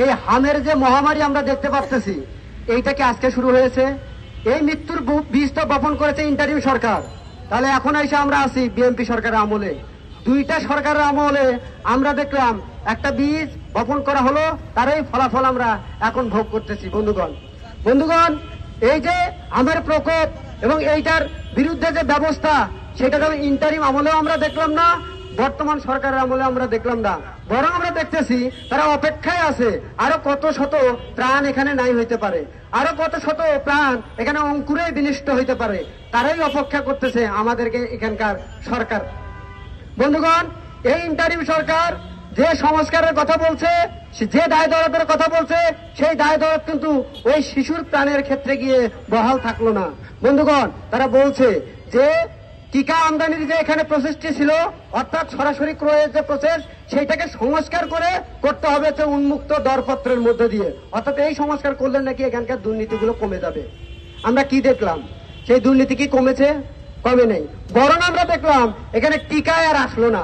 এই হামের যে মহামারী আমরা দেখতে পাচ্ছি, এইটা কি আজকে শুরু হয়েছে? এই মৃত্যুর বীজ তো বপন করেছে ইন্টারিম সরকার। তাহলে এখন এসে আমরা আছি বিএনপি সরকারের আমলে। দুইটা সরকারের আমলে আমরা দেখলাম একটা বীজ বপন করা হলো, তারই ফলাফল আমরা এখন ভোগ করতেছি। বন্ধুগণ, এই যে আমের প্রকোপ এবং এইটার বিরুদ্ধে যে ব্যবস্থা, সেটা তো ইন্টারিম আমলেও আমরা দেখলাম না, বর্তমান সরকারের আমলে আমরা দেখলাম না। বরং আমরা দেখতেছি তারা অপেক্ষায় আছে আরো কত শত প্রাণ এখানে নাই হইতে পারে, আরো কত শত প্রাণ এখানে অঙ্কুরে বিনষ্ট হইতে পারে, তারাই অপেক্ষা করতেছে আমাদেরকে এখানকার সরকার। বন্ধুগণ, এই ইন্টারিম সরকার যে সংস্কারের কথা বলছে, যে দায় দরদের কথা বলছে, সেই দায় দরদ কিন্তু ওই শিশুর প্রাণের ক্ষেত্রে গিয়ে বহাল থাকলো না। বন্ধুগণ, তারা বলছে যে টিকা আমদানির যে এখানে প্রসেসটি ছিল, অর্থাৎ সরাসরি ক্রয়ের যে প্রসেস, সেইটাকে সংস্কার করে করতে হবে হচ্ছে উন্মুক্ত দরপত্রের মধ্যে দিয়ে। অর্থাৎ এই সংস্কার করলে নাকি এখানকার দুর্নীতিগুলো কমে যাবে। আমরা কি দেখলাম? সেই দুর্নীতি কি কমেছে? কমে নেই, বরং আমরা দেখলাম এখানে টিকায় আর আসলো না।